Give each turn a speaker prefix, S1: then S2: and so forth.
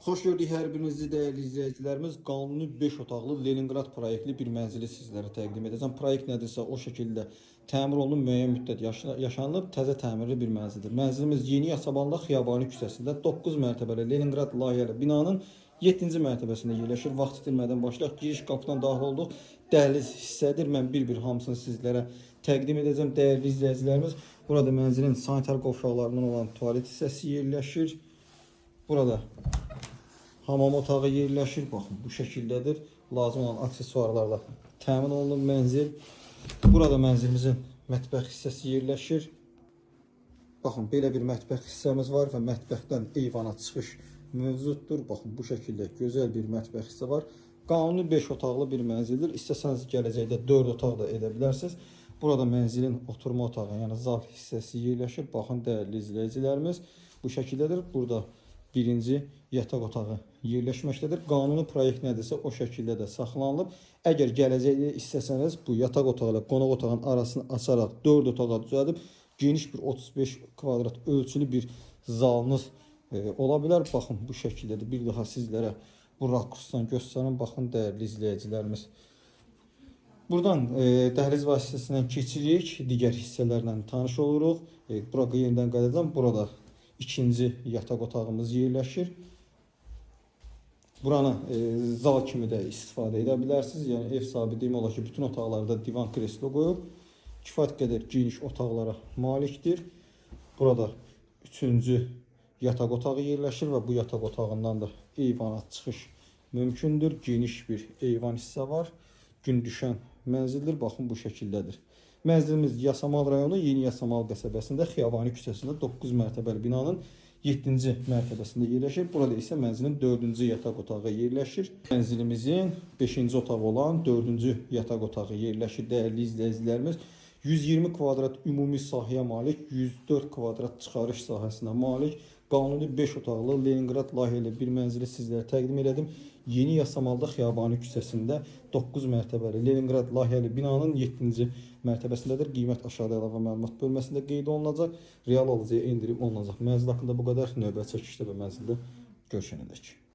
S1: Xoş gördük hər birinizi dəyərli izləyicilərimiz. Qanuni 5 otaqlı Leningrad proyektli bir mənzili sizlərə təqdim edəcəm. Proyekt nədirsə o şəkildə təmir olunub, müəyyən müddət yaşanılıb, təzə təmirli bir mənzildir. Mənzilimiz Yeni Yasamalda Xiyabani küçəsində 9 mərtəbəli Leningrad layihəli binanın 7-ci mərtəbəsində yerləşir. Vaxt itirmədən başlayaq. Giriş qapıdan daxil olduq. Dəhliz hissədir. Mən bir-bir hamısını sizlərə təqdim edəcəm dəyərli izləyicilərimiz. Burada mənzilin sanitar qovşaqlarından olan tualet hissəsi yerləşir. Burada hamam otağı yerləşir. Baxın, bu şəkildədir. Lazım olan aksesuarlarla təmin olunub mənzil. Burada mənzilimizin mətbəx hissəsi yerləşir. Baxın, belə bir mətbəx hissəmiz var və mətbəxdən eyvana çıxış mövcuddur. Baxın, bu şəkildə gözəl bir mətbəx hissə var. Qanuni 5 otaqlı bir mənzildir. İstəsəniz gələcəkdə 4 otaq da edə bilərsiniz. Burada mənzilin oturma otağı, yəni zal hissəsi yerləşir. Baxın, dəyərli izləyicilərimiz, bu şəkildədir. Burada birinci yataq otağı yerləşməkdədir. Qanuni proyekt nədirsə o şəkildə də saxlanılıb. Əgər gələcəkdə istəsəniz bu yataq otağı ilə qonaq otağının arasını açaraq 4 otağa düzəldib geniş bir 35 kvadrat ölçülü bir zalınız ola bilər. Baxın, bu şəkildədir. Bir daha sizlərə bu rakursdan göstərin. Baxın, dəyərli izləyicilərimiz. Buradan dəhliz vasitəsindən keçirik. Digər hissələrlə tanış oluruq. Bura yenidən qayıdacağam. Burada ikinci yataq otağımız yerləşir. Buranı zal kimi də istifadə edə bilərsiniz. Yəni ev sahibi demək olar ki, bütün otaqlarda divan kreslo qoyub. Kifayət qədər geniş otaqlara malikdir. Burada üçüncü yataq otağı yerləşir və bu yataq otağından da eyvana çıxış mümkündür. Geniş bir eyvan hissə var. Gün düşən mənzildir. Baxın, bu şəkildədir. Mənzilimiz Yasamal rayonu Yeni Yasamal qəsəbəsində Xiyabani küçəsində 9 mərtəbəli binanın 7-ci mərtəbəsində yerləşir. Burada isə mənzilin 4-cü yataq otağı yerləşir. Mənzilimizin 5-ci otağı olan 4-cü yataq otağı yerləşir. Dəyərli izləyicilərimiz, 120 kvadrat ümumi sahəyə malik, 104 kvadrat çıxarış sahəsinə malik, qanuni 5 otaqlı Leningrad layihəli bir mənzili sizlərə təqdim elədim. Yeni Yasamalda Xiyabani küçəsində 9 mərtəbəli Leningrad layihəli binanın 7-ci mərtəbəsindədir. Qiymət aşağıda əlavə məlumat bölməsində qeyd olunacaq. Real alıcıya endirim olunacaq. Mənzil haqqında bu qədər. Növbəti çəkilişdə və mənzildə görüşənədək.